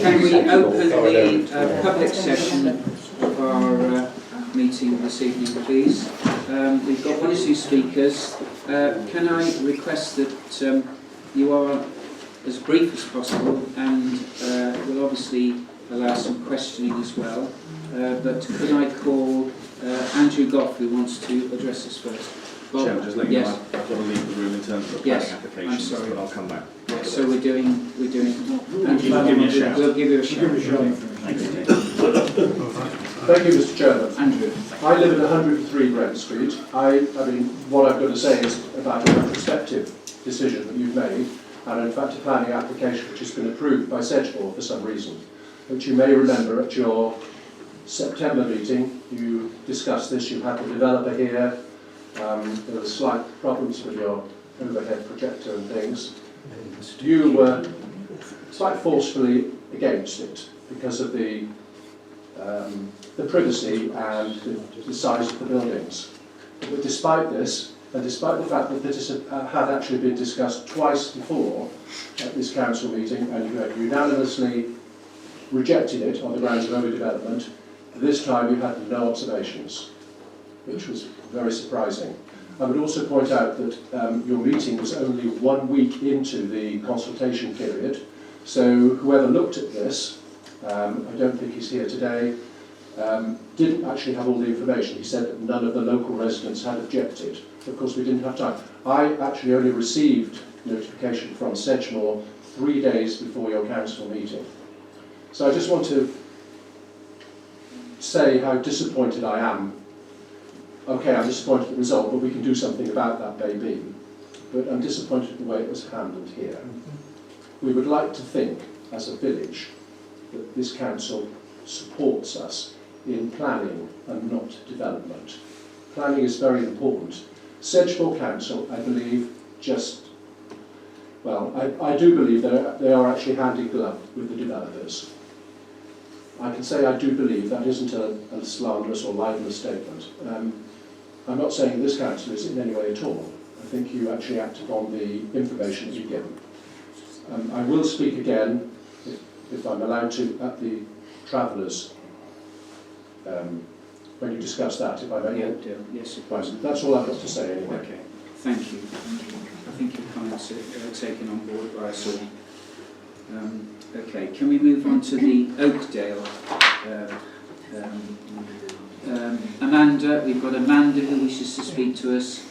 Can we open the public session of our meeting this evening, please? We've got 1 or 2 speakers. Can I request that you are as brief as possible, and we'll obviously allow some questioning as well. But could I call Andrew Goff, who wants to address us first? Well, Chairman, just letting yes. you know, I've got to leave the room in terms of the planning applications, I'm sorry. but I'll come back. Yes, so we're doing. Andrew, give me a shout. We'll give you a shout. Thank you. Thank you, Mr. Chairman. Andrew. I live at 103 Brent Street. I mean, what I've got to say is about a retrospective decision that you've made, and in fact a planning application which has been approved by Sedgemoor for some reason, which you may remember at your September meeting. You discussed this, you had the developer here, there were slight problems with your overhead projector and things. You were quite forcefully against it because of the privacy and the size of the buildings. But despite this, and despite the fact that this had actually been discussed twice before at this council meeting, and you had unanimously rejected it on the grounds of overdevelopment, this time you had no observations, which was very surprising. I would also point out that your meeting was only 1 week into the consultation period, so whoever looked at this, I don't think he's here today, didn't actually have all the information. He said that none of the local residents had objected. Of course, we didn't have time. I actually only received notification from Sedgemoor 3 days before your council meeting. So I just want to say how disappointed I am. Okay, I'm disappointed at the result, but we can do something about that maybe. But I'm disappointed at the way it was handled here. We would like to think, as a village, that this council supports us in planning and not development. Planning is very important. Sedgemoor Council, I believe, I do believe that they are actually hand in glove with the developers. I can say I do believe that isn't a slanderous or libelous statement. I'm not saying this council is in any way at all. I think you actually acted on the information that you given. I will speak again, if I'm allowed to, at the Travellers, when you discuss that, if I may. Yes, of Right, course. that's all I've got to say anyway. Okay, thank you. I think your comments are taken on board by us all. Okay, can we move on to the Oakdale? Amanda, we've got Amanda who wishes to speak to us,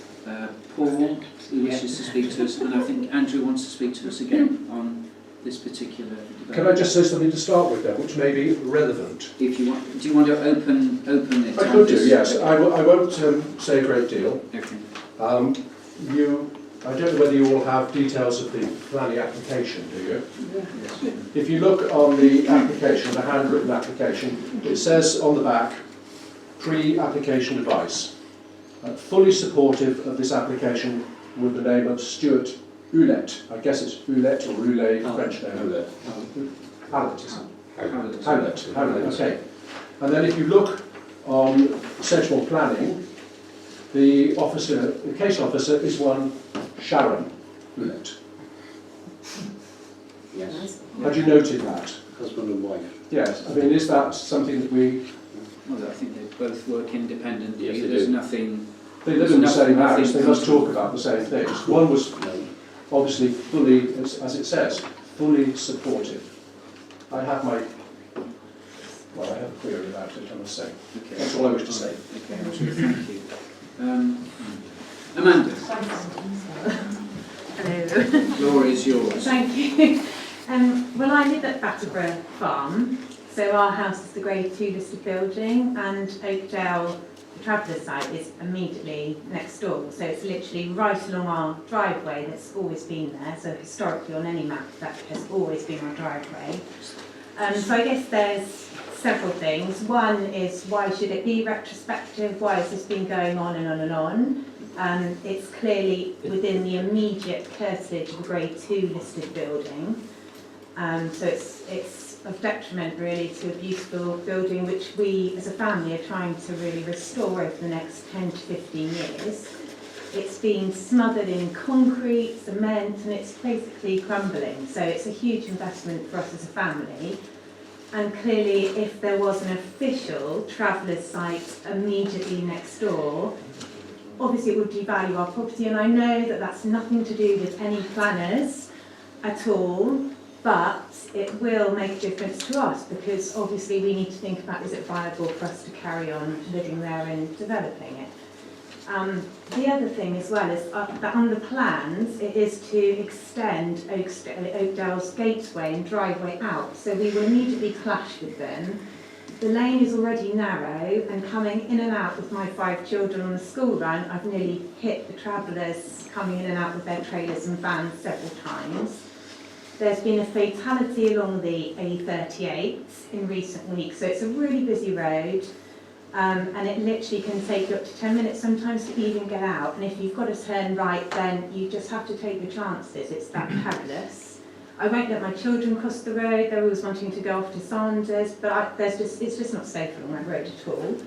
Paul who wishes to speak to us, and I think Andrew wants to speak to us again on this particular development. Can I just say something to start with then, which may be relevant? If you want, do you want to open it? I could do, yes. I won't say a great deal. Okay. I don't know whether you all have details of the planning application, do you? Yes. If you look on the application, the handwritten application, it says on the back, pre-application advice. Fully supportive of this application with the name of Stuart Oulet. I guess it's Oulet or Roulet, French name. Oulet. Howlett, okay. And then if you look on Sedgemoor Planning, the case officer is one Sharon Oulet. Yes. Had you noted that? Husband and wife. Yes. I mean, is that something that we... Well, I think they both work independently. Yes, they There's do. nothing... They live in the same house, they must talk about the same things. One was obviously fully, as it says, fully supportive. I have a query about it, I must say. Okay. That's all I wish to say. Okay, Andrew, thank you. Amanda, Hello. the floor is yours. Thank you. Well, I live at Battleborough Farm, so our house is the Grade 2 listed building, and Oakdale, the Travellers site, is immediately next door. So it's literally right along our driveway that's always been there. So historically on any map, that has always been our driveway. So I guess there's several things. One is, why should it be retrospective? Why has this been going on and on and on? It's clearly within the immediate curtilage of a Grade 2 listed building. So it's of detriment really to a beautiful building which we as a family are trying to really restore over the next 10 to 15 years. It's been smothered in concrete, cement, and it's basically crumbling. So it's a huge investment for us as a family. And clearly, if there was an official travellers site immediately next door, obviously it would devalue our property, and I know that that's nothing to do with any planners at all, but it will make a difference to us, because obviously we need to think about, is it viable for us to carry on living there and developing it. The other thing as well is that on the plans it is to extend Oakdale's gateway and driveway out, so we will immediately clash with them. The lane is already narrow, and coming in and out with my 5 children on the school run, I've nearly hit the travellers coming in and out with their trailers and vans several times. There's been a fatality along the A38 in recent weeks, so it's a really busy road. And it literally can take you up to 10 minutes sometimes to even get out, and if you've got to turn right, then you just have to take your chances. It's that perilous. I won't let my children cross the road. They're always wanting to go off to Sanders, but it's just not safe along that road at all.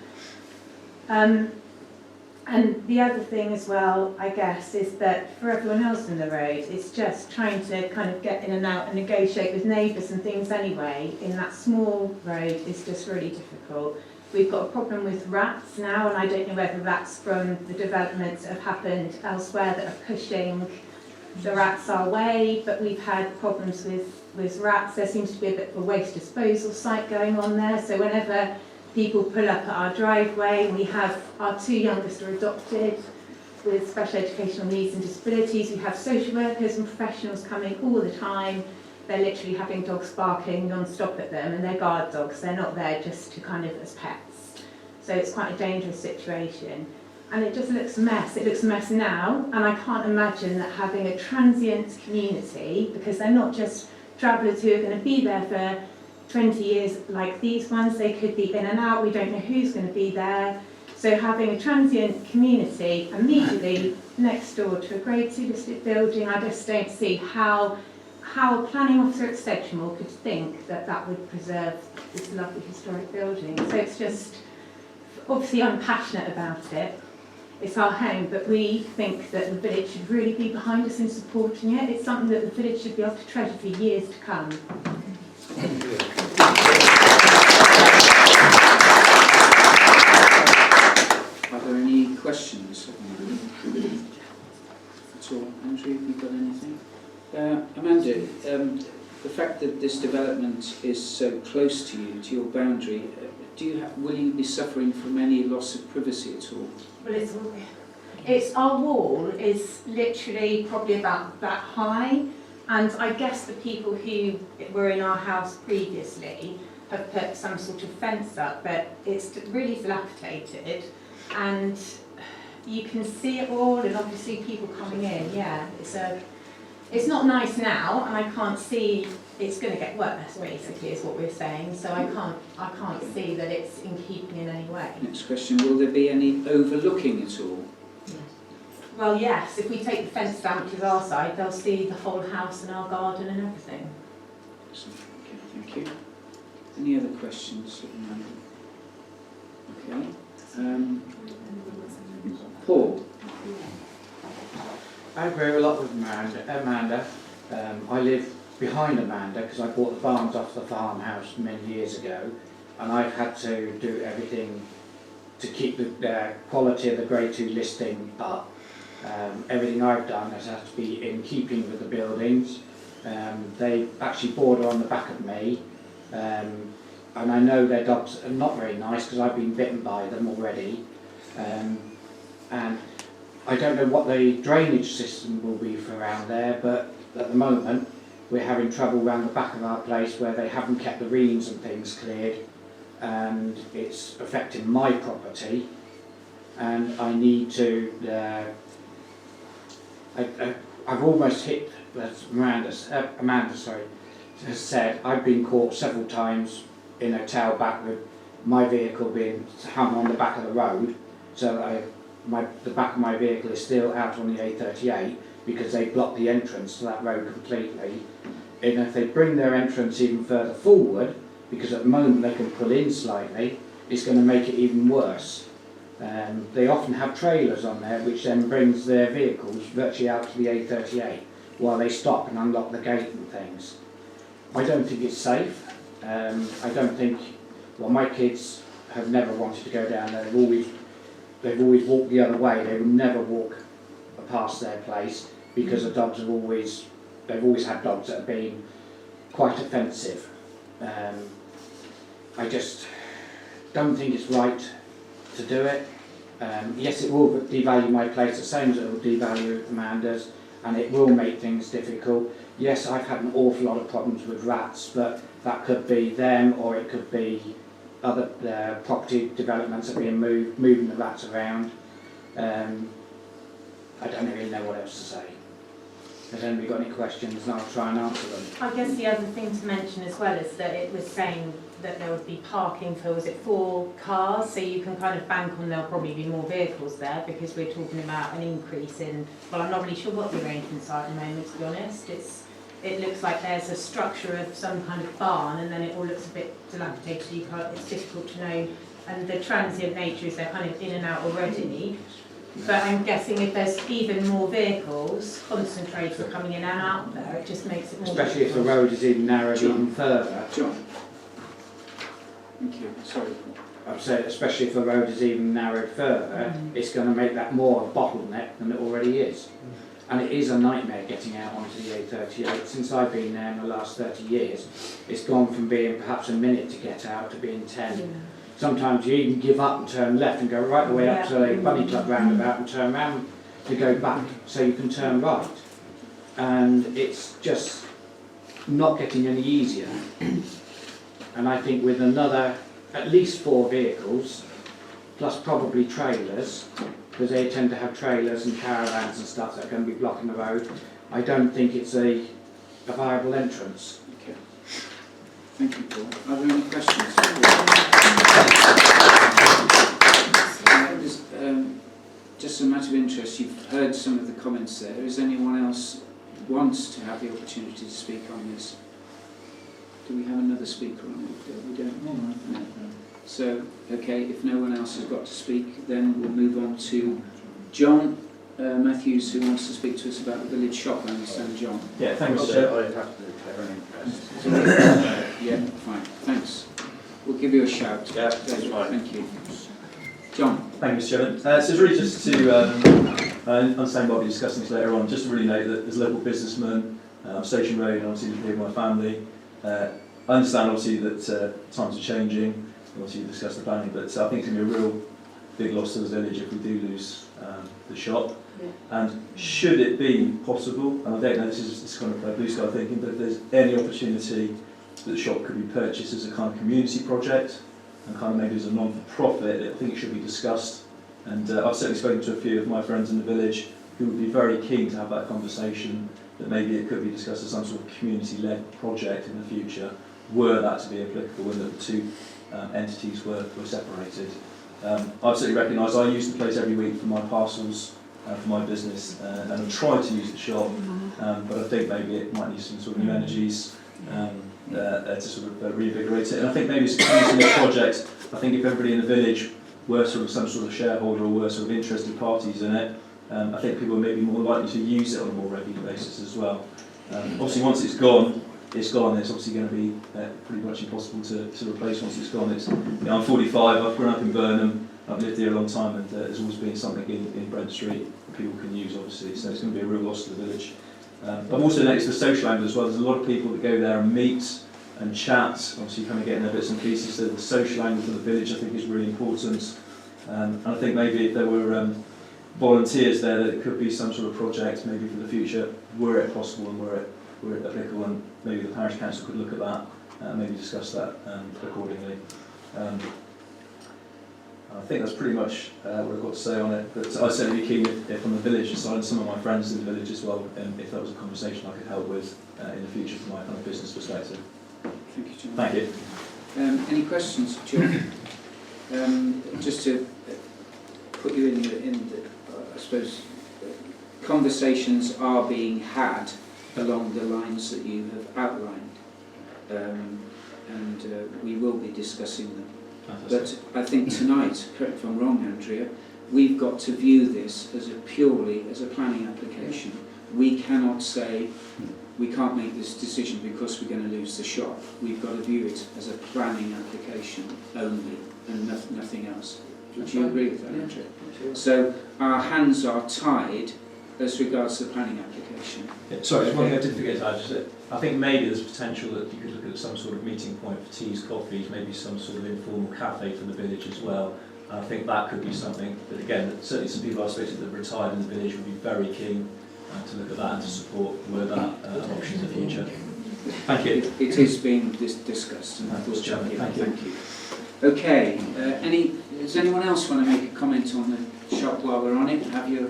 And the other thing as well, I guess, is that for everyone else in the road, it's just trying to kind of get in and out and negotiate with neighbours and things anyway. In that small road, it's just really difficult. We've got a problem with rats now, and I don't know whether that's from the developments that have happened elsewhere that are pushing the rats our way, but we've had problems with rats. There seems to be a bit of a waste disposal site going on there, so whenever people pull up at our driveway, we have our 2 youngest are adopted with special educational needs and disabilities. We have social workers and professionals coming all the time. They're literally having dogs barking non-stop at them, and they're guard dogs. They're not there just to kind of as pets. So it's quite a dangerous situation. And it just looks a mess. It looks a mess now, and I can't imagine that having a transient community, because they're not just travellers who are going to be there for 20 years like these ones. They could be in and out. We don't know who's going to be there. So having a transient community immediately next door to a Grade 2 listed building, I just don't see how a planning officer at Sedgemoor could think that that would preserve this lovely historic building. So it's just, obviously I'm passionate about it. It's our home, but we think that the village should really be behind us in supporting it. It's something that the village should be able to treasure for years to come. Are there any questions at all? Andrew, have you got anything? Amanda, the fact that this development is so close to you, to your boundary, will you be suffering from any loss of privacy at all? Well, it's our wall is literally probably about that high, and I guess the people who were in our house previously have put some sort of fence up, but it's really dilapidated, and you can see it all, and obviously people coming in. Yeah, it's not nice now, and I can't see it's going to get worse. Basically, is what we're saying. So I can't see that it's in keeping in any way. Next question: will there be any overlooking at all? Well, yes. If we take the fence down to our side, they'll see the whole house and our garden and everything. Excellent. Okay, thank you. Any other questions at the moment? Okay. Paul. I agree a lot with Amanda. I live behind Amanda because I bought the barns off the farmhouse many years ago, and I've had to do everything to keep the quality of the Grade 2 listing up. Everything I've done has had to be in keeping with the buildings. They actually border on the back of me, and I know their dogs are not very nice because I've been bitten by them already. And I don't know what the drainage system will be for around there, but at the moment we're having trouble around the back of our place where they haven't kept the reams and things cleared, and it's affecting my property, and I need to I've almost hit, as Amanda has said, I've been caught several times in a tailback with my vehicle being hung on the back of the road, so that the back of my vehicle is still out on the A38 because they blocked the entrance to that road completely. And if they bring their entrance even further forward, because at the moment they can pull in slightly, it's going to make it even worse. They often have trailers on there which then brings their vehicles virtually out to the A38 while they stop and unlock the gate and things. I don't think it's safe. I don't think, well, my kids have never wanted to go down there. They've always walked the other way. They would never walk past their place because the dogs have they've always had dogs that have been quite offensive. I just don't think it's right to do it. Yes, it will devalue my place the same as it will devalue Amanda's, and it will make things difficult. Yes, I've had an awful lot of problems with rats, but that could be them, or it could be other property developments that are being moving the rats around. I don't really know what else to say. Has anybody got any questions? And I'll try and answer them. I guess the other thing to mention as well is that it was saying that there would be parking for, was it 4 cars? So you can kind of bank on there'll probably be more vehicles there, because we're talking about an increase in, well, I'm not really sure what the arrangements are at the moment, to be honest. It looks like there's a structure of some kind of barn, and then it all looks a bit dilapidated. It's difficult to know, and the transient nature is they're kind of in and out already. But I'm guessing if there's even more vehicles concentrated coming in and out there, it just makes it more Especially if the difficult. road is even narrowed even further. John. Thank you. Sorry. I've said, especially if the road is even narrowed further, it's going to make that more a bottleneck than it already is. And it is a nightmare getting out onto the A38. Since I've been there in the last 30 years, it's gone from being perhaps a minute to get out to being 10. Yeah. Sometimes you even give up and turn left and go right the way up to the Bunny Club roundabout and turn round to go back so you can turn right. And it's just not getting any easier. And I think with another, at least 4 vehicles, plus probably trailers, because they tend to have trailers and caravans and stuff that are going to be blocking the road, I don't think it's a viable entrance. Okay. Thank you, Paul. Are there any questions? Just a matter of interest, you've heard some of the comments there. Is anyone else wants to have the opportunity to speak on this? Do we have another speaker on it? We don't. No. So, okay, if no one else has got to speak, then we'll move on to John Matthews, who wants to speak to us about the village shop. I understand, John. Yeah, thanks. I have to declare an interest. Yeah, fine. Thanks. We'll give you a shout. Yeah, that's fine. Thank you. John. Thank you, Mr. Chairman. So it's really just to understand what we'll be discussing this later on, just to really note that as a local businessman, Station Road, and obviously living with my family, I understand obviously that times are changing, obviously we discussed the planning, but I think it's going to be a real big loss to the village if we do lose the shop. Yeah. And should it be possible, and I don't know, this is kind of blue sky thinking, but if there's any opportunity that the shop could be purchased as a kind of community project, and kind of maybe as a non-for-profit, I think it should be discussed. And I've certainly spoken to a few of my friends in the village who would be very keen to have that conversation, that maybe it could be discussed as some sort of community-led project in the future, were that to be applicable and that the two entities were separated. I've certainly recognised I use the place every week for my parcels, for my business, and I try to use the shop, but I think maybe it might need some sort of new energies to sort of reinvigorate it. And I think maybe it's a project. I think if everybody in the village were sort of some sort of shareholder or were sort of interested parties in it, I think people may be more likely to use it on a more regular basis as well. Obviously, once it's gone. It's obviously going to be pretty much impossible to replace once it's gone. I'm 45. I've grown up in Burnham. I've lived here a long time, and there's always been something in Brent Street that people can use, obviously. So it's going to be a real loss to the village. But also next to the social angle as well. There's a lot of people that go there and meet and chat. Obviously, kind of getting their bits and pieces. So the social angle for the village, I think, is really important. And I think maybe if there were volunteers there, that it could be some sort of project, maybe for the future, were it possible and were it applicable, and maybe the parish council could look at that and maybe discuss that accordingly. I think that's pretty much what I've got to say on it, but I'd certainly be keen if on the village side, and some of my friends in the village as well, if that was a conversation I could help with in the future from my kind of business perspective. Thank you, John. Thank you. Any questions, John? Just to put you in the I suppose, conversations are being had along the lines that you have outlined, and we will be discussing them. Fantastic. But I think tonight, correct if I'm wrong, Andrea, we've got to view this as purely as a planning application, we cannot say we can't make this decision because we're going to lose the shop. We've got to view it as a planning application only and nothing else. Would you agree with that, Andrew? So our hands are tied as regards to the planning application. Yeah, sorry, just one thing I did forget to add, is that I think maybe there's potential that you could look at some sort of meeting point for teas, coffees, maybe some sort of informal cafe for the village as well. And I think that could be something that, again, that certainly some people I've spoken to that have retired in the village would be very keen to look at that and to support were that an option in the future. Thank you. It is being discussed. And Thank you. Thank you. Okay. Does anyone else want to make a comment on the shop while we're on it? Have you?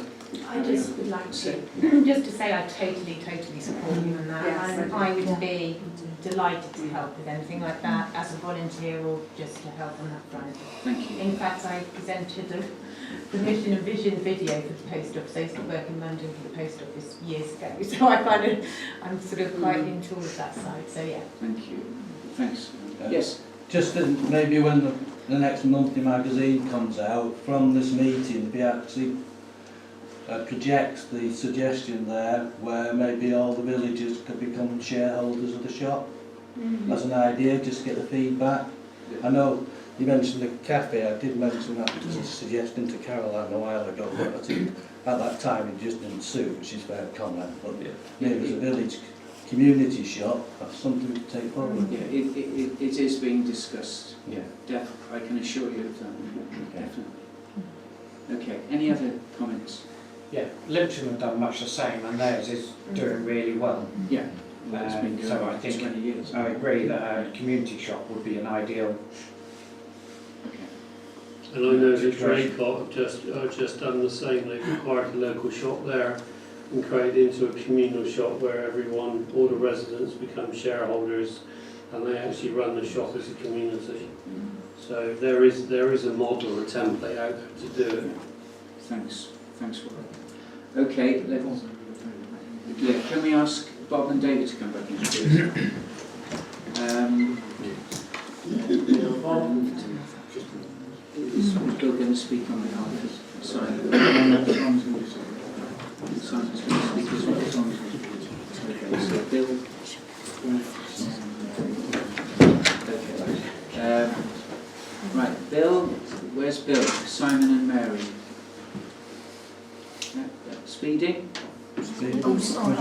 I just would like to, just to say I totally support you on that. Yes, And I would be delighted to help with anything like that as a volunteer or just to help on that front. Thank you. In fact, I presented the mission and vision video for the post office. I used to work in London for the post office years ago, so I'm sort of quite into all of that side. So yeah. Thank you. Thanks. Yes. Just maybe when the next monthly magazine comes out, from this meeting, if you actually projects the suggestion there where maybe all the villagers could become shareholders of the shop. As an idea, just get the feedback. I know you mentioned the cafe. I did mention that suggestion to Caroline a while ago, but I think at that time it just didn't suit, which is fair comment. But maybe as a village community shop, that's something to take forward. Yeah, it is being discussed. Yeah. I can assure you of that. Okay. Definitely. Okay. Any other comments? Yeah, Lipton have done much the same, and theirs is doing really well. Yeah. Well, it's been going So on I think 20 years. I agree that a community shop would be an ideal. Okay. And I know that Draycott have just done the same. They've acquired a local shop there and created into a communal shop where everyone, all the residents, become shareholders, and they actually run the shop as a community. So there is a model, a template out there to do it. Thanks, Warren. Okay, can we ask Bob and David to come back in, please? Bob is still going to speak on behalf of Simon. Simon's going to speak as well. Okay, so Bill. Okay. Right, Bill. Where's Bill? Simon and Mary. Speeding? Oh, sorry.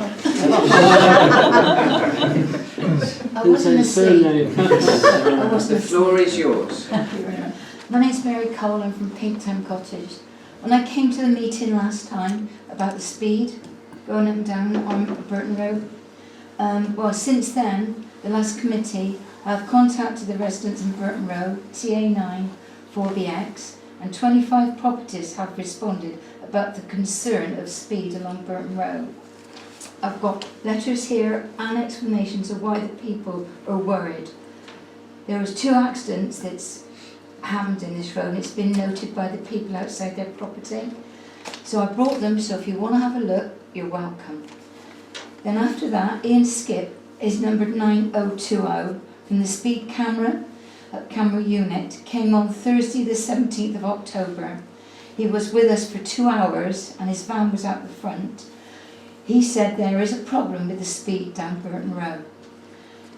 I wasn't asleep. The floor is yours. Thank you very much. My name's Mary Cole, I'm from Pinktown Cottage. When I came to the meeting last time about the speed going up and down on Burton Road, well, since then, the last committee, I've contacted the residents in Burton Road, TA9 4BX, and 25 properties have responded about the concern of speed along Burton Road. I've got letters here and explanations of why the people are worried. There was 2 accidents that's happened in this road, and it's been noted by the people outside their property. So I brought them, so if you want to have a look, you're welcome. Then after that, Ian Skip is numbered 9020 from the speed camera unit, came on Thursday the 17th of October. He was with us for 2 hours and his van was out the front. He said there is a problem with the speed down Burton Road.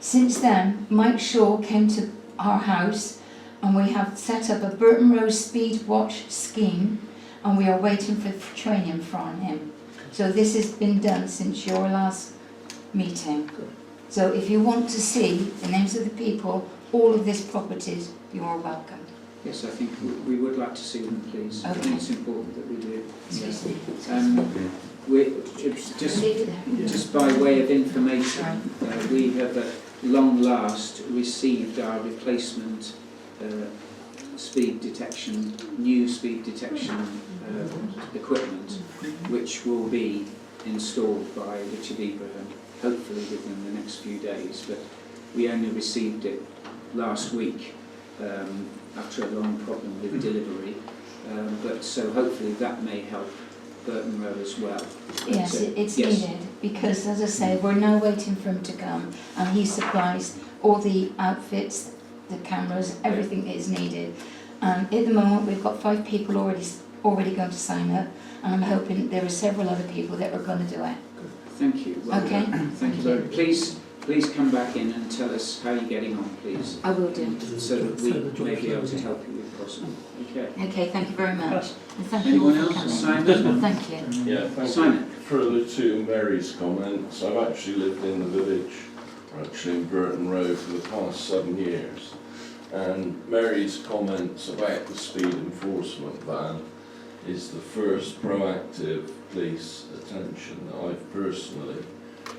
Since then, Mike Shaw came to our house and we have set up a Burton Road speed watch scheme, and we are waiting for training from him. So this has been done since your last meeting. So if you want to see the names of the people, all of these properties, you are welcome. Yes, I think we would like to see them, please. I think it's important that we do. Just by way of information, we have at long last received our replacement speed detection, new speed detection equipment, which will be installed by Richard Ibrahim, hopefully within the next few days. But we only received it last week after a long problem with delivery. But so hopefully that may help Burton Row as well. Yes, it's needed, because as I say, we're now waiting for him to come, and he supplies all the outfits, the cameras, everything that is needed. At the moment we've got 5 people already going to sign up, and I'm hoping there are several other people that are going to do it. Thank you. Well Okay. done. Thank you very much. Please come back in and tell us how you're getting on, please, I will do. so that we may be able to help you if possible. Okay. Okay, thank you very much. And thank you Anyone all for else? coming. Simon? Thank you. Yeah, thank Simon. you. Further to Mary's comments, I've actually lived in the village, or actually in Burton Road, for the past 7 years. And Mary's comments about the speed enforcement van is the first proactive police attention that I've personally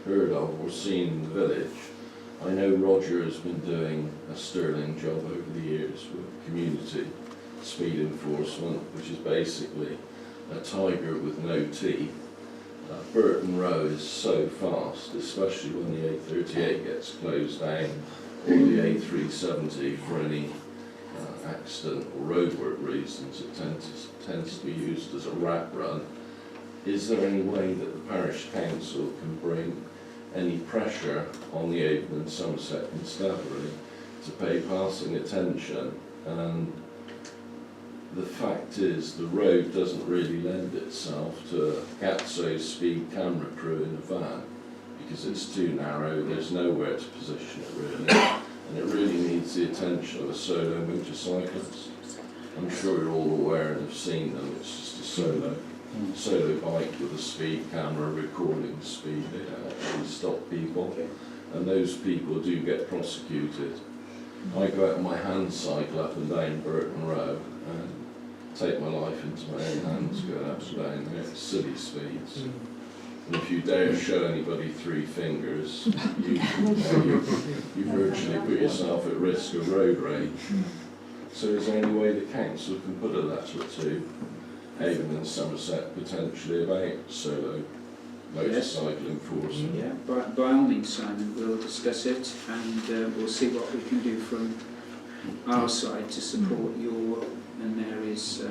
heard of or seen in the village. I know Roger has been doing a sterling job over the years with community speed enforcement, which is basically a tiger with no teeth. Burton Row is so fast, especially when the A38 gets closed down, or the A370 for any accident or roadwork reasons. It tends to be used as a rat run. Is there any way that the parish council can bring any pressure on the Avon and Somerset Constabulary to pay passing attention? And the fact is the road doesn't really lend itself to a Gatso speed camera crew in a van because it's too narrow, there's nowhere to position it really, and it really needs the attention of a solo motorcyclist. I'm sure you're all aware and have seen them. It's just a solo bike with a speed camera recording the speed. They don't actually stop people, and those people do get prosecuted. I go out on my hand cycle up and down Burton Row and take my life into my own hands going up and down there at silly speeds. And if you dare show anybody 3 fingers, you virtually put yourself at risk of road rage. So is there any way the council can put a letter to Avon and Somerset potentially about solo motorcycle enforcement? Yeah, by all means, Simon, we'll discuss it and we'll see what we can do from our side to support your and Mary's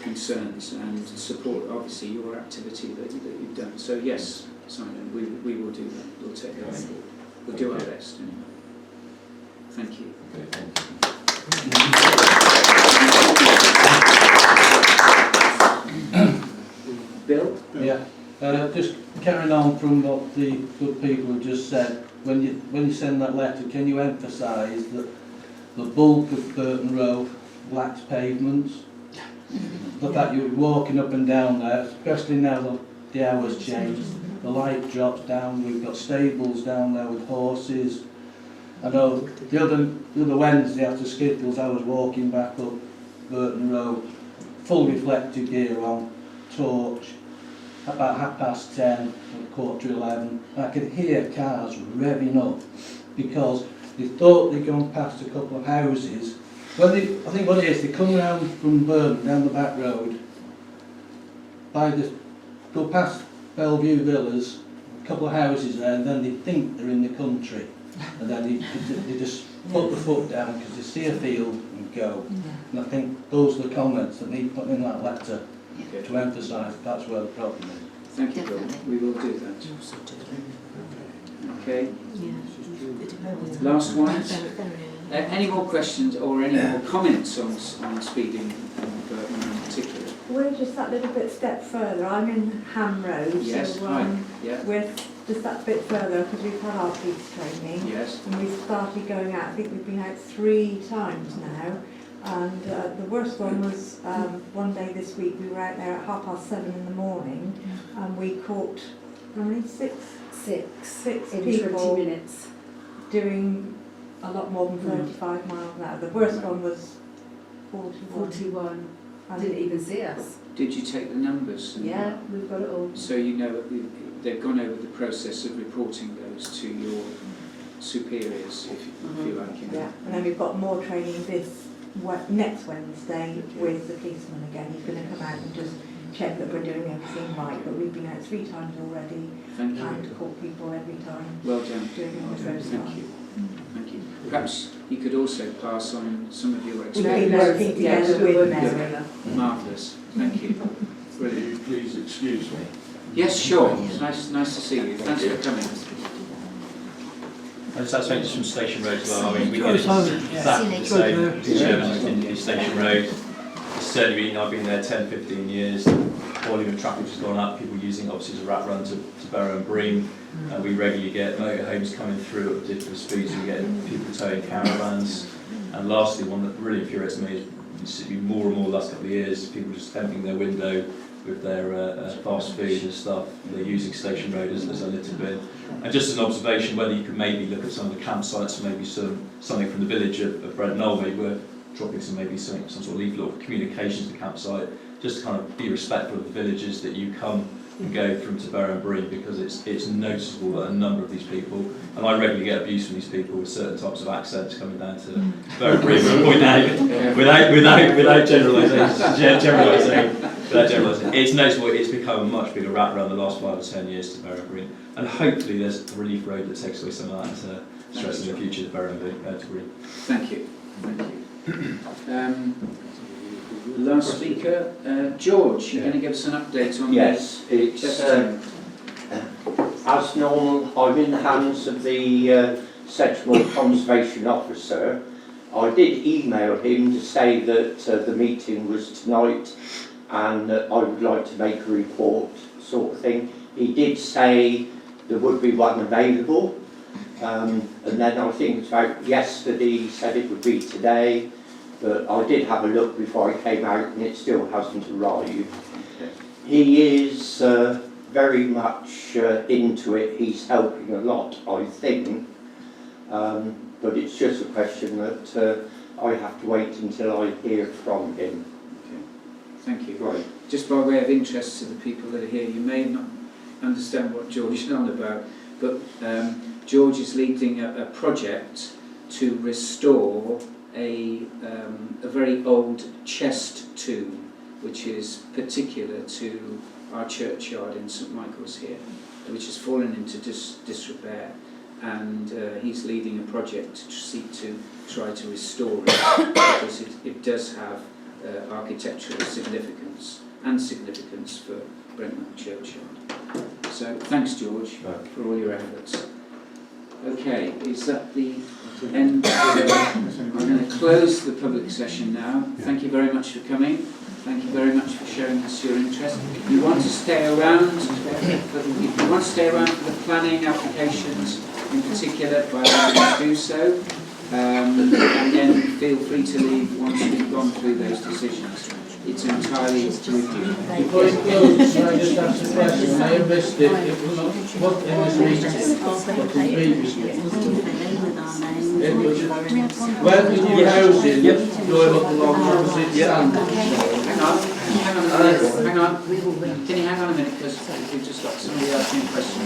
concerns and support obviously your activity that you've done. So yes, Simon, we will do that. We'll take that on board. We'll do our best anyway. Thank you. Okay, thank you. Bill? Yeah, just carrying on from what the good people have just said, when you send that letter, can you emphasise that the bulk of Burton Row lacks pavements? The fact you're walking up and down there, especially now the hours changed, the light drops down, we've got stables down there with horses. I know the other Wednesday after Skittles I was walking back up Burton Row, full reflective gear on, torch, about 10:30, or 11:15, and I could hear cars revving up because they thought they'd gone past a couple of houses. I think what it is, they come round from Burton down the back road, go past Bellevue Villas, a couple of houses there, and then they think they're in the country, and then they just put the foot down because they see a field and go. And I think those are the comments that need putting in that letter to emphasise that's where the problem is. Thank you, Bill. We will do that. Okay. Last one. Any more questions or any more comments on speeding in Burton in particular? We're just that little bit step further. I'm in Ham Road, Yes, so hi. Yeah. we're just that bit further because we've had our police training Yes. and we've started going out. I think we've been out 3 times now, and the worst one was one day this week. We were out there at 7:30 in the morning, and we caught how many? Six in people 20 minutes. doing a lot more than 35 miles an hour. The worst one was 41. Didn't even see us. Did you take the numbers? Yeah, we've got it all. So you know they've gone over the process of reporting those to your superiors, if you like. Yeah, and then we've got more training next Wednesday with the policeman again. He's going to come out and just check that we're doing everything right. But we've been out 3 times already Thank you. and caught people every time. Well done. Doing it the first Thank time. you. Thank you. Perhaps you could also pass on some of your We've experience. been working together with Mary. Marvellous. Thank you. Will you please excuse me? Yes, sure. It's nice to see you. Thanks for coming. And so that's from Station Road as well. I mean, we get exactly the same German in Station Road. The certainly I've been there 10, 15 years. Volume of traffic has gone up. People using it obviously as a rat run to Barrow and Bream. We regularly get motorhomes coming through at ridiculous speeds. We get people towing caravans. And lastly, one that really infuriates me is you see more and more the last couple of years, people just emptying their window with their fast food and stuff. They're using Station Road as a litter bin. And just as an observation, whether you could maybe look at some of the campsites, maybe something from the village of Brent Knoll, maybe we're dropping some sort of leaflet of communications to the campsite, just to kind of be respectful of the villages that you come and go from to Barrow and Bream, because it's noticeable that a number of these people, and I regularly get abuse from these people with certain types of accents coming down to Barrow and Bream, and point out without generalising. It's noticeable. It's become a much bigger rat run the last 5 or 10 years to Barrow and Bream, and hopefully there's a relief road that takes away some of that stress in the future to Barrow and Bream. Thank you. Last speaker, George, you're going to give us an update on Yes, it's as normal. I'm in the hands of the Sedgemoor Conservation Officer. I did email him to say that the meeting was tonight and that I would like to make a report, sort of thing. He did say there would be one available, and then I think it was about yesterday he said it would be today. But I did have a look before I came out and it still hasn't arrived. He is very much into it. He's helping a lot, I think. But it's just a question that I have to wait until I hear from him. Okay. Thank you. Right. Just by way of interest to the people that are here, you may not understand what George is on about, but George is leading a project to restore a very old chest tomb, which is particular to our churchyard in St Michael's here, which has fallen into disrepair, and he's leading a project to seek to try to restore it, because it does have architectural significance for Brent Knoll Churchyard. So thanks, George, for all your efforts. Okay, is that the end? I'm going to close the public session now. Thank you very much for coming. Thank you very much for showing us your interest. If you want to stay around, for the planning applications in particular, by all means do so. And then feel free to leave once we've gone through those decisions. It's entirely with you. Before it closes, can I just ask a question? I may have missed it. It was not what in this meeting, but the previous meeting. It was where the new housing going up along opposite standards. Hang on. Can you hang on a minute, because we've just got somebody asking a question.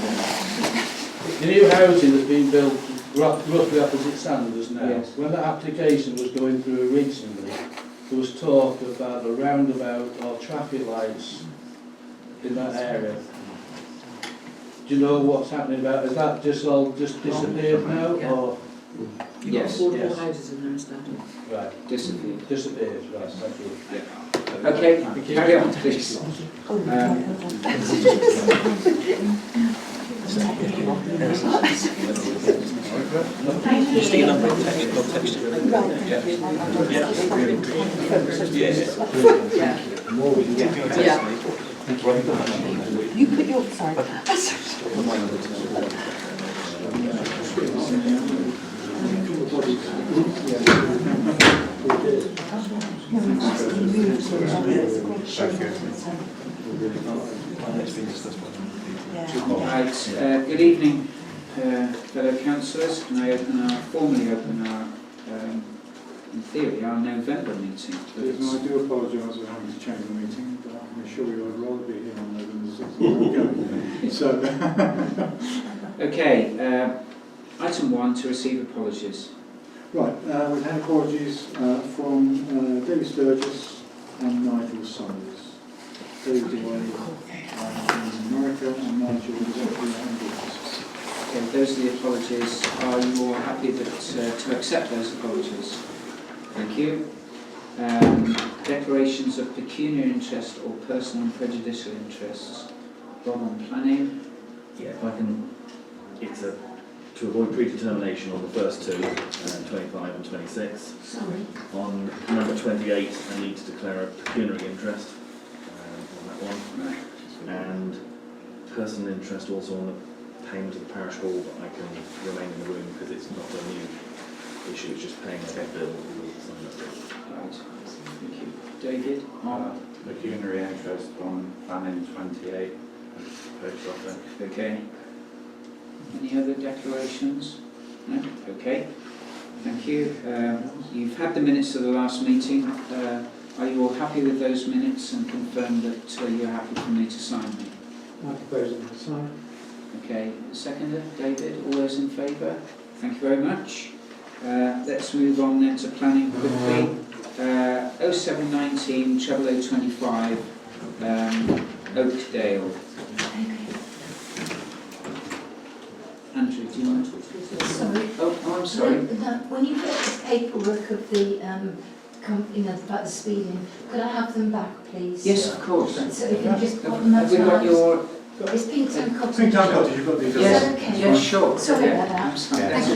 The new housing that's been built roughly opposite Sanders now. Yes. When that application was going through originally, there was talk about a roundabout or traffic lights in that area. Do you know what's happening about? Is that just all disappeared now, or? Yes. Affordable houses in there instead. Right. Disappeared. Disappeared. Right. Thank you. Yeah. Okay. Carry on, please. You put your, sorry. Right. Good evening, fellow councillors. Can I formally open our, in theory, our November meeting? I do apologise for having to change the meeting, but I'm sure you would rather be here on November the 6th. So, okay. Item 1, to receive apologies. right, we've had apologies from David Sturgis and Nigel Summers. David's away in America, and Nigel is actually in business. Okay, those are the apologies. Are you all happy to accept those apologies? Thank you. Declarations of pecuniary interest or personal and prejudicial interests. Bob on planning. Yeah, if I can, it's to avoid predetermination on the first two, 25 and 26. Sorry. On number 28, I need to declare a pecuniary interest on that one. Right. And personal interest also on the payment of the parish hall, but I can remain in the room because it's not a new issue, it's just paying a bill. Right. Thank you. David? Pecuniary interest on planning 28, post office. Okay. Any other declarations? No? Okay. Thank you. You've had the minutes of the last meeting. Are you all happy with those minutes and confirm that you're happy for me to sign them? I propose them to sign. Okay. Seconder, David, all those in favour? Thank you very much. Let's move on then to planning quickly. 0719 0025 Oakdale. Andrew, do you want to talk to this? Sorry. Oh, I'm sorry. When you get this paperwork of the, about the speeding, could I have them back, please? Yes, of course. So if you can just put them Have we got your... It's Pinktown Cottage. Pinktown Cottage, you've got these. Yes, Is that okay? yes, sure. Sorry Yeah, about that. I'm sorry. Thank you.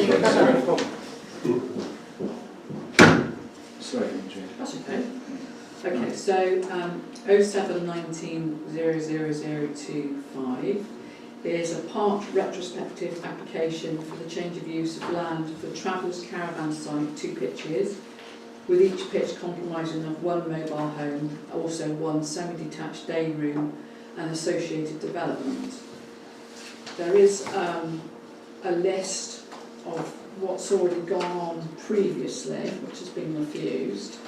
Sorry. Sorry, Andrew. That's okay. Okay, so 0719 00025 is a part retrospective application for the change of use of land for Travellers Caravan Site, 2 pitches, with each pitch comprising of 1 mobile home, also 1 semi-detached day room and associated development. There is a list of what's already gone on previously, which has been refused.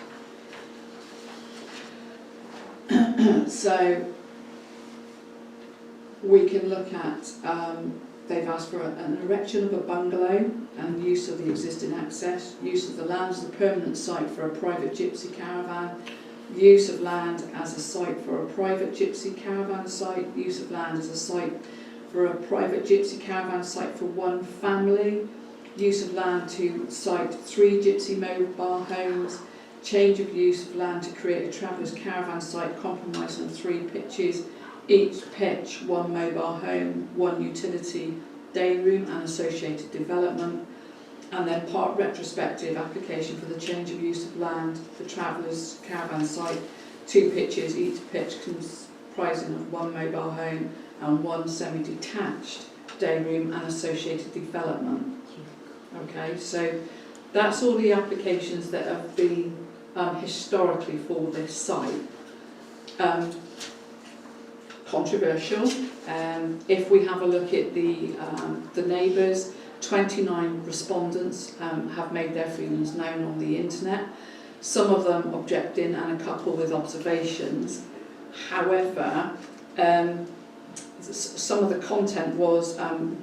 So we can look at, they've asked for an erection of a bungalow and use of the existing access, use of the land as a permanent site for a private gypsy caravan, use of land as a site for a private gypsy caravan site, use of land as a site for a private gypsy caravan site for 1 family, use of land to site 3 gypsy mobile homes, change of use of land to create a travellers caravan site compromising on 3 pitches, each pitch 1 mobile home, 1 utility day room and associated development, and then part retrospective application for the change of use of land for travellers caravan site, 2 pitches, each pitch comprising of 1 mobile home and 1 semi-detached day room and associated development. Okay, so that's all the applications that have been historically for this site. Controversial. If we have a look at the neighbours, 29 respondents have made their feelings known on the internet. Some of them objecting and a couple with observations. However, some of the content was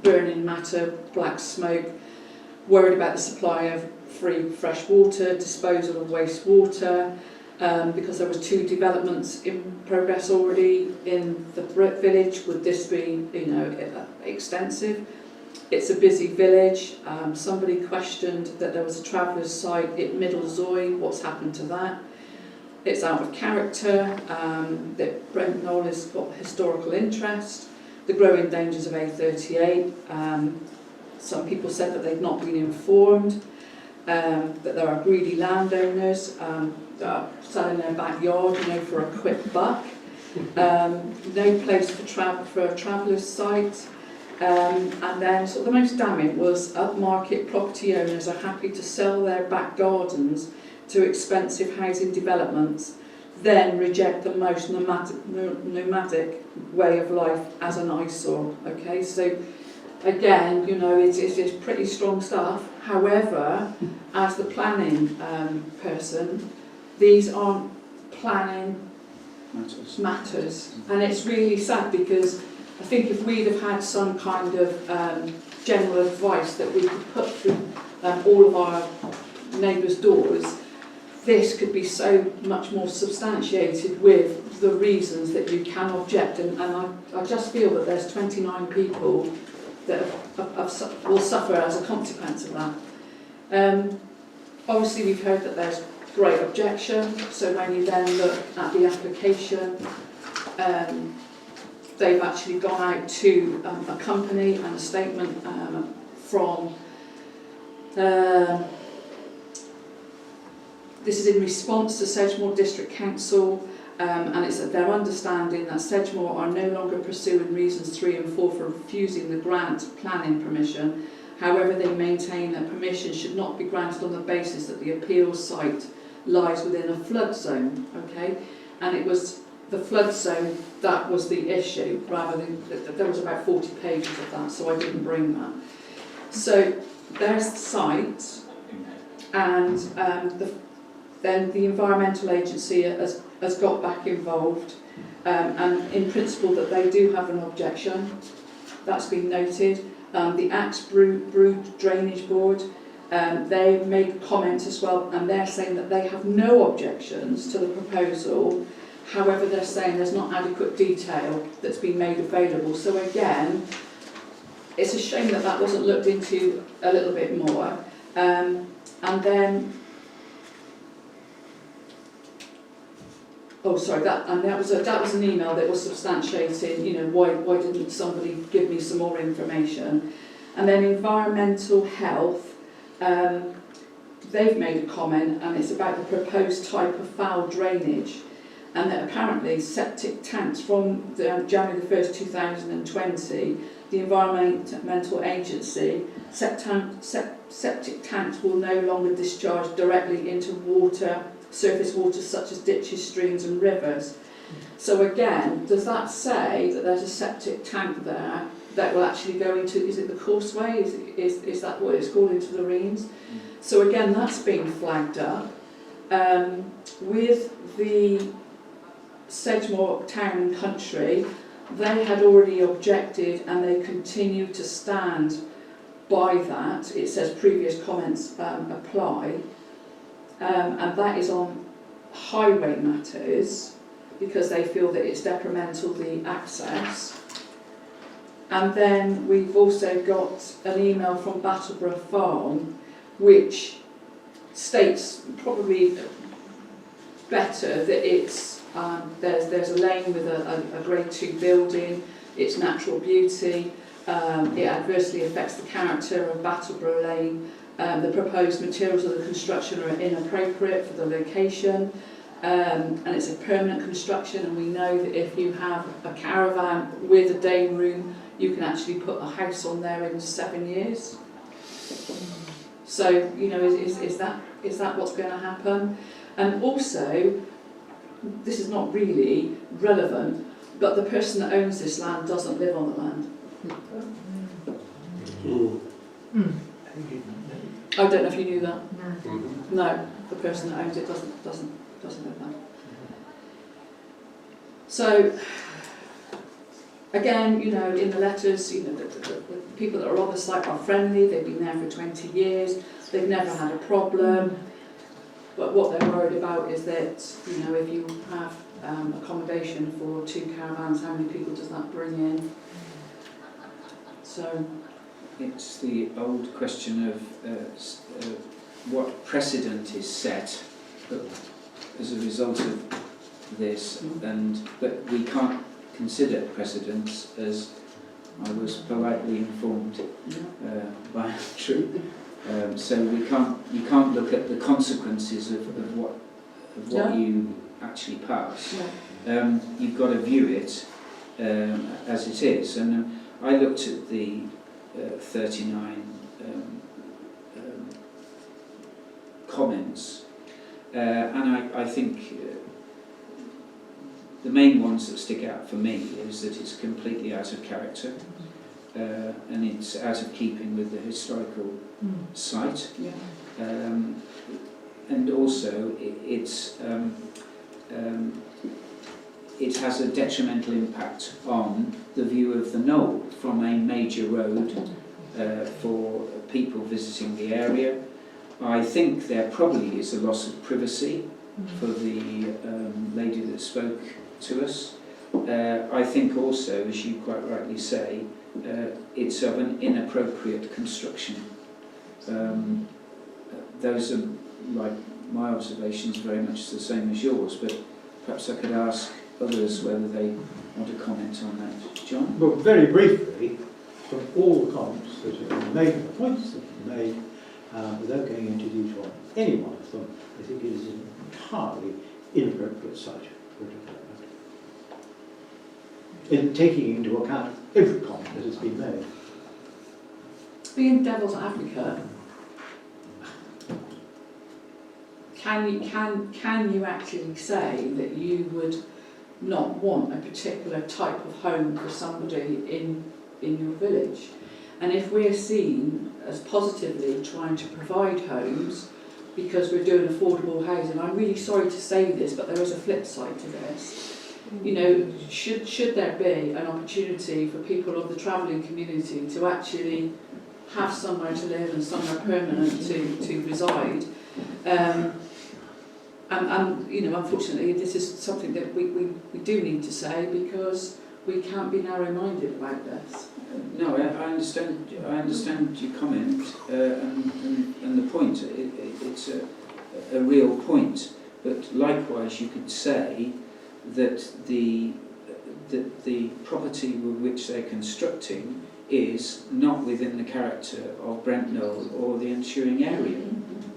burning matter, black smoke, worried about the supply of free fresh water, disposal of wastewater, because there was 2 developments in progress already in the village. Would this be, extensive? It's a busy village. Somebody questioned that there was a travellers site at Middlezoy. What's happened to that? It's out of character. That Brent Knoll has got historical interest. The growing dangers of A38. Some people said that they've not been informed. That there are greedy landowners that are selling their backyard, for a quick buck. No place for a traveller's site. And then sort of the most damning was upmarket property owners are happy to sell their back gardens to expensive housing developments, then reject the most nomadic way of life as an eyesore. Okay, so again, it's pretty strong stuff. However, as the planning person, these aren't planning matters. And it's really sad because I think if we'd have had some kind of general advice that we could put through all of our neighbours' doors, this could be so much more substantiated with the reasons that you can object. And I just feel that there's 29 people that will suffer as a consequence of that. Obviously we've heard that there's great objection, so when you then look at the application, they've actually gone out to a company and a statement from this is in response to Sedgemoor District Council, and it's their understanding that Sedgemoor are no longer pursuing reasons 3 and 4 for refusing the grant planning permission. However, they maintain that permission should not be granted on the basis that the appeal site lies within a flood zone, okay? And it was the flood zone that was the issue, rather than, there was about 40 pages of that, so I didn't bring that. So there's the site, and then the environmental agency has got back involved, and in principle that they do have an objection. That's been noted. The Axe Brood Drainage Board, they made comments as well, and they're saying that they have no objections to the proposal. However, they're saying there's not adequate detail that's been made available. So again, it's a shame that that wasn't looked into a little bit more. And then, oh sorry, that was an email that was substantiating, you know, why didn't somebody give me some more information? And then environmental health, they've made a comment, and it's about the proposed type of foul drainage, and that apparently septic tanks from January the 1st 2020, the Environmental Agency, septic tanks will no longer discharge directly into water, surface water such as ditches, streams and rivers. So again, does that say that there's a septic tank there that will actually go into, is it the causeway, is that what it's called, into the Reams? So again, that's been flagged up. With the Sedgemoor Town and Country, they had already objected and they continue to stand by that. It says previous comments apply, and that is on highway matters because they feel that it's detrimental, the access. And then we've also got an email from Battleborough Farm which states probably better that it's there's a lane with a grade 2 building, it's natural beauty, it adversely affects the character of Battleborough Lane, the proposed materials of the construction are inappropriate for the location, and it's a permanent construction, and we know that if you have a caravan with a day room, you can actually put a house on there in 7 years. So, you know, is that what's going to happen? And also, this is not really relevant, but the person that owns this land doesn't live on the land. I don't know if you knew that. No, the person that owns it doesn't live there. So, again, you know, in the letters, you know, the people that are on the site are friendly. They've been there for 20 years. They've never had a problem. But what they're worried about is that, you know, if you have accommodation for 2 caravans, how many people does that bring in? So it's the old question of what precedent is set as a result of this, but we can't consider precedents, as I was politely informed by Andrew. So you can't look at the consequences of what you actually pass. You've got to view it as it is. And I looked at the 39 comments, and I think the main ones that stick out for me is that it's completely out of character. And it's out of keeping with the historical site, and also it has a detrimental impact on the view of the Knoll from a major road for people visiting the area. I think there probably is a loss of privacy for the lady that spoke to us. I think also, as you quite rightly say, it's of an inappropriate construction. Those are, like my observations, very much the same as yours, but perhaps I could ask others whether they want to comment on that. John? Well, very briefly, from all the comments that have been made, the points that have been made, without going into detail on any one of them, I think it is entirely inappropriate site. In taking into account every comment that has been made. Being devil's advocate, can you actually say that you would not want a particular type of home for somebody in your village? And if we're seen as positively trying to provide homes because we're doing affordable housing, I'm really sorry to say this, but there is a flip side to this. You know, should there be an opportunity for people of the travelling community to actually have somewhere to live and somewhere permanent to reside? And you know, unfortunately, this is something that we do need to say, because we can't be narrow-minded about this. No, I understand your comment and the point. It's a real point. But likewise, you could say that the property with which they're constructing is not within the character of Brent Knoll or the ensuing area.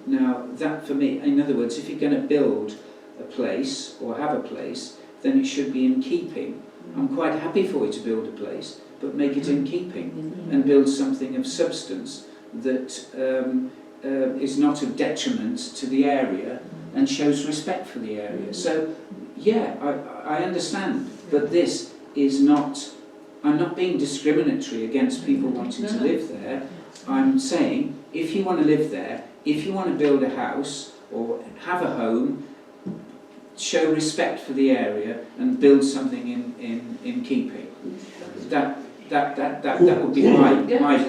Now, that for me, in other words, if you're going to build a place or have a place, then it should be in keeping. I'm quite happy for you to build a place, but make it in keeping and build something of substance that is not of detriment to the area and shows respect for the area. So, yeah, I understand, but this is not, I'm not being discriminatory against people wanting to live there. I'm saying, if you want to live there, if you want to build a house or have a home, show respect for the area and build something in keeping. That would be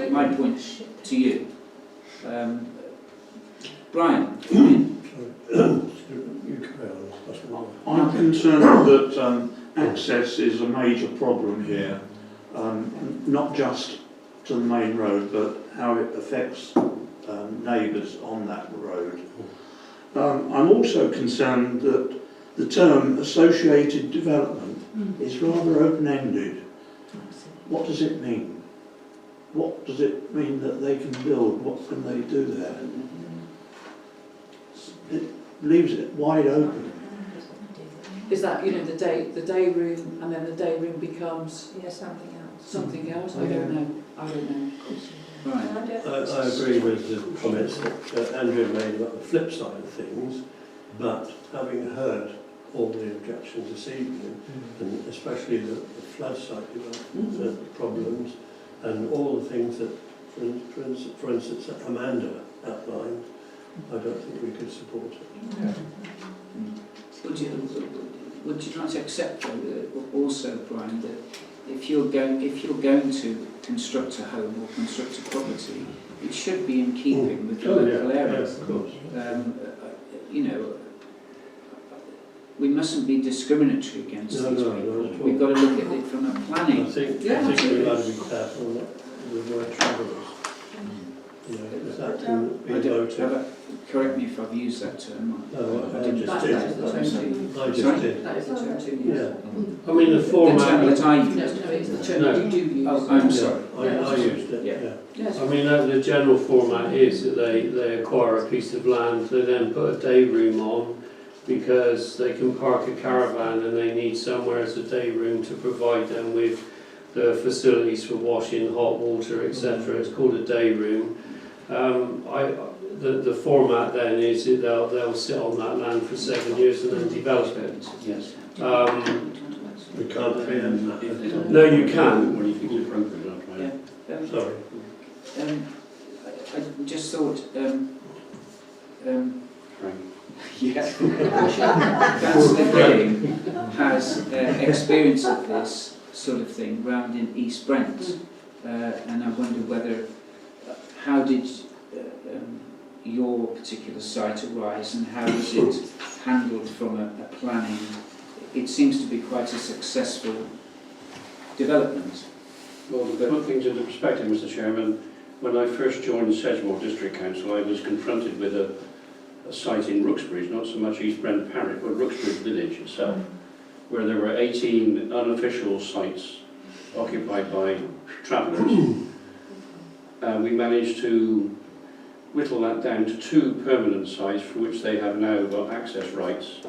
my point to you. Brian. I'm concerned that access is a major problem here, not just to the main road, but how it affects neighbours on that road. I'm also concerned that the term associated development is rather open-ended. What does it mean? What does it mean that they can build? What can they do there? It leaves it wide open. Is that, you know, the day room, and then the day room becomes something else? Something else? I don't know. Right. I agree with the comments that Andrew made about the flip side of things, but having heard all the objections this evening, and especially the flood site problems, and all the things that, for instance, that Amanda outlined, I don't think we could support it. Yeah. Would you try to accept also, Brian, that if you're going to construct a home or construct a property, it should be in keeping with the local area? Yes, of course. You know, we mustn't be discriminatory against these people. We've got to look at it from a planning. I think we've got to be careful with the word travellers. You know, is that can be voted? Correct me if I've used that term. No, I just That did. is the term. I just did. That is the term too, yes. Yeah. I mean, the format... The term that I used. No, it's the term that you do use. Oh, I'm sorry. I used it, yeah. Yes. I mean, the general format is that they acquire a piece of land, they then put a day room on because they can park a caravan and they need somewhere as a day room to provide them with the facilities for washing, hot water, etc. It's called a day room. The format then is that they'll sit on that land for 7 years and then develop it. Yes. We can't preempt that. No, you can. What do you think is appropriate? Yeah. Sorry. I just thought. Yeah. Councillor Grayling has experience of this sort of thing round in East Brent, and I wonder whether how did your particular site arise and how was it handled from a planning? It seems to be quite a successful development. Well, to put things into perspective, Mr. Chairman, when I first joined Sedgemoor District Council, I was confronted with a site in Rooksbridge, not so much East Brent Parish, but Rooksbridge village itself, where there were 18 unofficial sites occupied by travellers. We managed to whittle that down to 2 permanent sites for which they have now got access rights,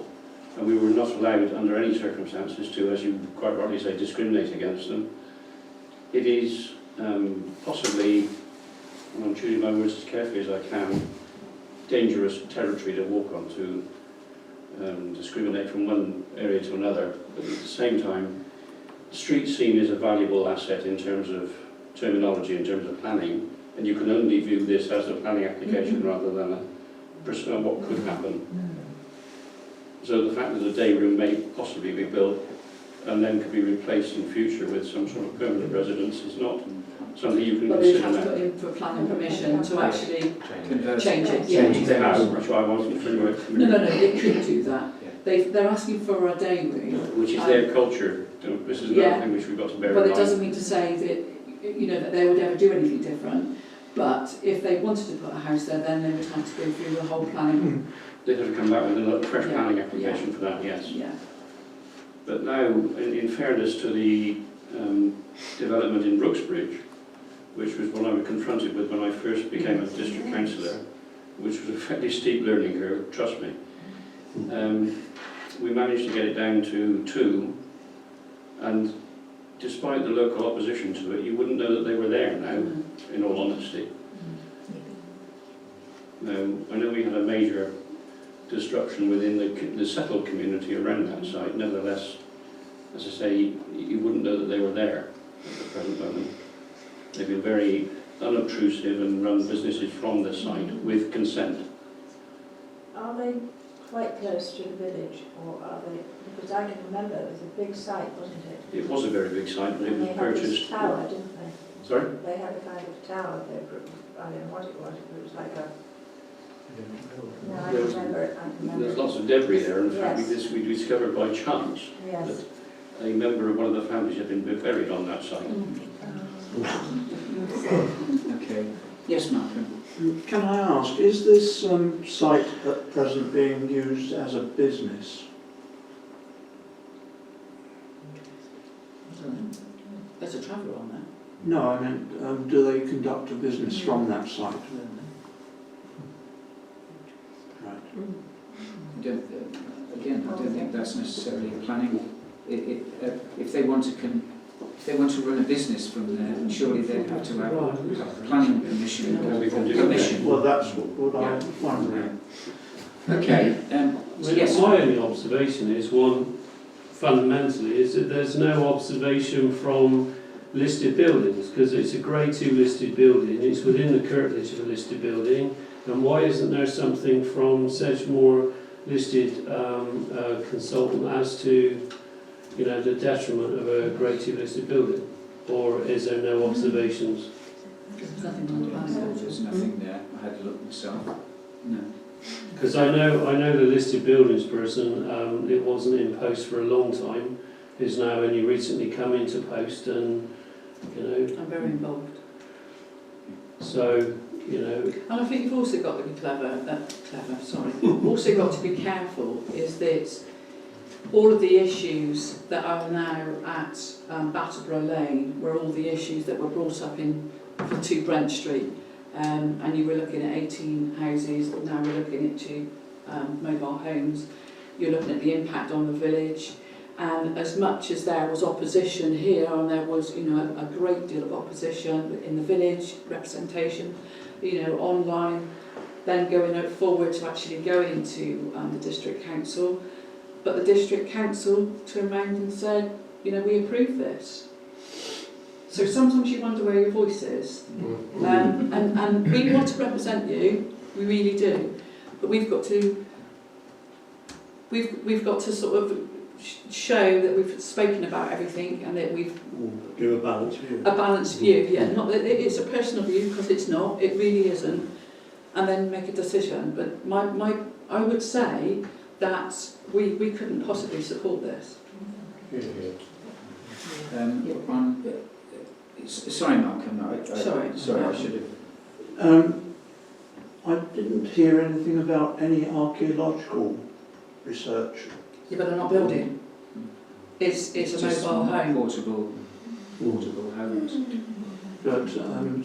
and we were not allowed under any circumstances to, as you quite rightly say, discriminate against them. It is possibly, and I'm choosing my words as carefully as I can, dangerous territory to walk on, to discriminate from one area to another, but at the same time, the street scene is a valuable asset in terms of terminology, in terms of planning, and you can only view this as a planning application rather than a what could happen. So the fact that a day room may possibly be built and then could be replaced in future with some sort of permanent residence is not something you can But they'd consider have to now. put in for planning permission to actually Convert change it. Change the house, that's why I wanted to No, they could do that. They're asking for a day room. which is their culture. This is another thing which we've got to bear in But mind. it doesn't mean to say that, you know, that they would ever do anything different. But if they wanted to put a house there, then they would have to go through the whole planning. They'd have to come back with another fresh Yeah, planning application for that, yes. Yeah. But now, in fairness to the development in Brooksbridge, which was what I was confronted with when I first became a district councillor, which was a fairly steep learning curve, trust me. We managed to get it down to 2, and despite the local opposition to it, you wouldn't know that they were there now, in all honesty. Now, I know we had a major destruction within the settled community around that site. Nevertheless, as I say, you wouldn't know that they were there at the present moment. They've been very unobtrusive and run businesses from the site with consent. Are they quite close to the village, or are they, because I can remember it was a big site, wasn't it? It was a very big site, but it And was they had this purchased. tower, didn't they? Sorry? They had a kind of tower there, I don't know what it was, it was like a... No, I There remember it, I remember There's it. lots of debris there. In fact, Yes. we discovered by chance Yes. that a member of one of the families had been buried on that site. Okay. Yes, Malcolm. Can I ask, is this site at present being used as a business? There's a traveller on there. No, I meant, do they conduct a business from that site? Right. Again, I don't think that's necessarily planning. If they want to run a business from there, then surely they'd have to have planning permission. Well, that's what I'm wondering. Okay. Yes. My only observation is one, fundamentally, is that there's no observation from listed buildings, because it's a Grade 2 listed building, it's within the curtilage of a listed building, and why isn't there something from Sedgemoor listed consultant as to, you know, the detriment of a Grade 2 listed building? Or is there no observations? There's nothing on the plan. There's nothing there. I had a look myself. No. Because I know the listed buildings person, it wasn't in post for a long time, is now only recently come into post, and, you know... I'm very involved. So, you know... And I think you've also got to be also got to be careful, is that all of the issues that are now at Batterborough Lane were all the issues that were brought up for 2 Brent Street. And you were looking at 18 houses, now we're looking at 2 mobile homes. You're looking at the impact on the village. And as much as there was opposition here, and there was, you know, a great deal of opposition in the village, representation, you know, online, then going forward to actually going into the district council. But the district council turned around and said, you know, we approve this. So sometimes you wonder where your voice is. And we want to represent you, we really do. But we've got to sort of show that we've spoken about everything and that we've... Give a balanced view. A balanced view, yeah. Not that it's a personal view, because it's not, it really isn't. And then make a decision. But I would say that we couldn't possibly support this. Sorry, Malcolm. Sorry, I should have. I didn't hear anything about any archaeological research. Yeah, but they're not building. It's a mobile home. Portable homes. but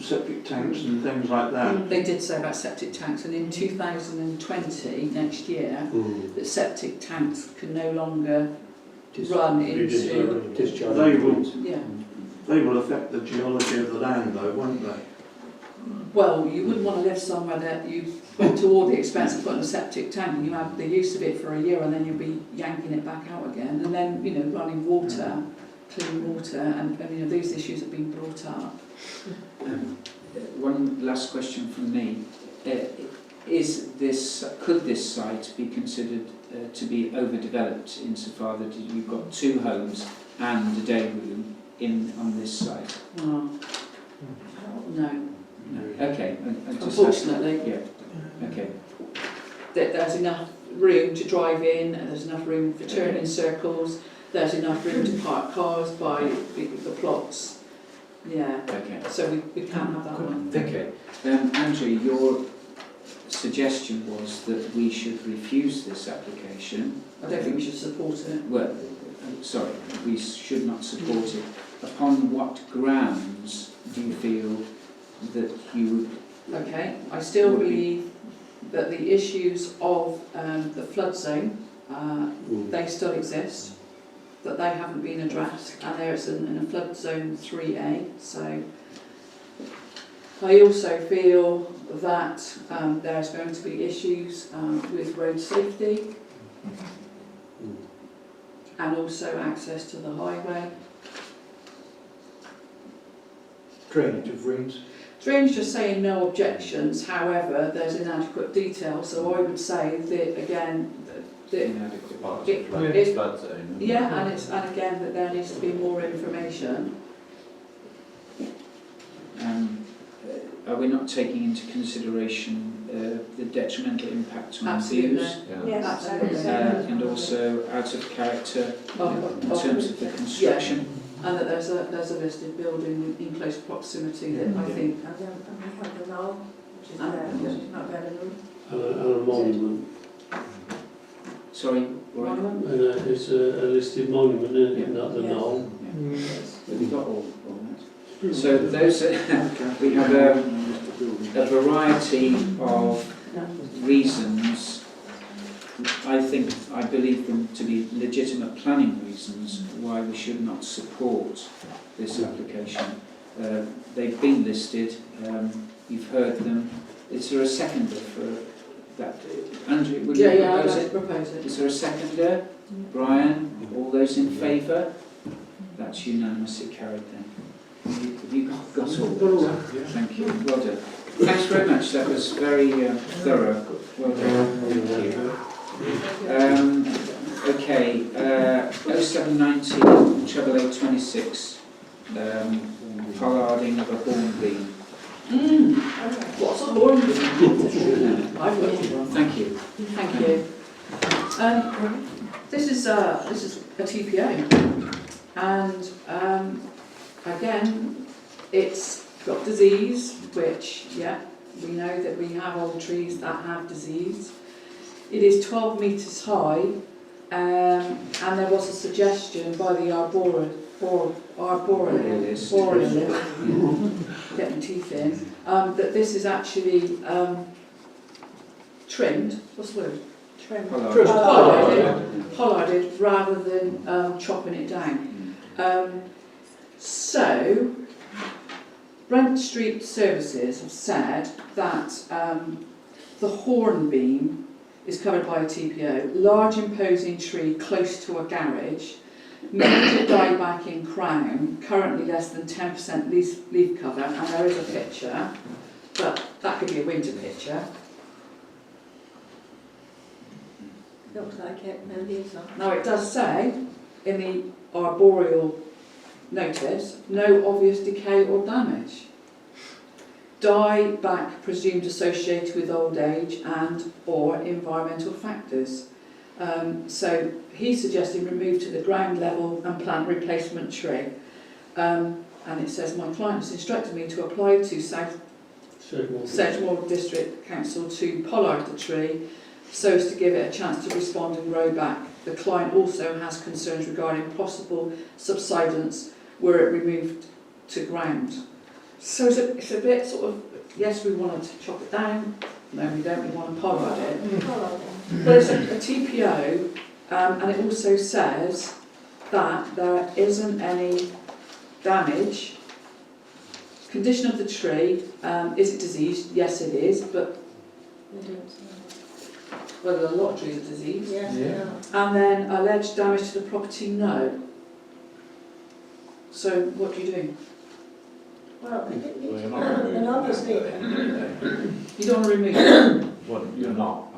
septic tanks and things like that. They did say about septic tanks, and in 2020, next year, that septic tanks can no longer run into... They will affect the geology of the land though, won't they? Well, you wouldn't want to live somewhere that you went to all the expense of putting a septic tank and you have the use of it for a year and then you'll be yanking it back out again, and then, you know, running water, clean water, and you know, these issues have been brought up. One last question from me. Could this site be considered to be overdeveloped insofar that you've got 2 homes and a day room on this site? No. No. Okay. Unfortunately. Yeah. Okay. There's enough room to drive in, and there's enough room for turning circles, there's enough room to park cars by the plots. Yeah. Okay. So we can't have that one. Okay. Andrew, your suggestion was that we should refuse this application. I don't think we should support it. Well, sorry, we should not support it. Upon what grounds do you feel that you would... Okay, I still believe that the issues of the flood zone, they still exist, that they haven't been addressed, and there's in a flood zone 3A. So I also feel that there's going to be issues with road safety and also access to the highway. Drainage of rooms. Drainage just saying no objections, however, there's inadequate detail, so I would say that again, Inadequate parts it- of it- flood zone. yeah, and again that there needs to be more information. Are we not taking into consideration the detrimental impact on Absolutely. views? Yes, absolutely. And also out of character in terms of the construction? And that there's a listed building in close proximity that I think. And we have the knoll, which is there, which is not relevant. And a monument. Sorry, Brian? And it's a listed monument, isn't it, not the Yes. knoll? We've got all that. So those we have a variety of reasons. I believe them to be legitimate planning reasons why we should not support this application. They've been listed, you've heard them. Is there a seconder for that? Andrew, would you I'd propose like it? to propose it. Is there a seconder? Brian, all those in favour? That's unanimously carried then. Have you got all that? Thank you. Well done. Thanks very much. That was very thorough. Well done. Thank you. Okay. 0719 88826. Pollarding of a horn beam. What's a horn beam? I've got one. Thank you. Thank you. This is a TPA, and again, it's got disease, which we know that we have old trees that have disease. It is 12 metres high, and there was a suggestion by the arborist, get my teeth in, that this is actually trimmed. What's the word? Pollarded rather than chopping it down. So, Brent Street Services have said that the hornbeam is covered by a TPO, large imposing tree close to a garage, major dieback in crown, currently less than 10% leaf cover, and there is a picture, but that could be a winter picture. Looks like it, no leaves on. Now it does say in the arboreal notice, no obvious decay or damage. Dieback presumed associated with old age and or environmental factors. So he's suggesting remove to the ground level and plant replacement tree. And it says, my client has instructed me to apply to South Sedgemoor District Council to pollard the tree so as to give it a chance to respond and grow back. The client also has concerns regarding possible subsidence were it removed to ground. So it's a bit sort of, yes, we want to chop it down, no, we don't, we want to pollard it. But it's a TPO, and it also says that there isn't any damage. Condition of the tree, is it diseased? Yes, it is, but well, a lot of trees are diseased. Yeah. And then alleged damage to the property, no. So what do you do? Well, Well, you're not removing and obviously, that, You don't want to remove it? Well, you're not.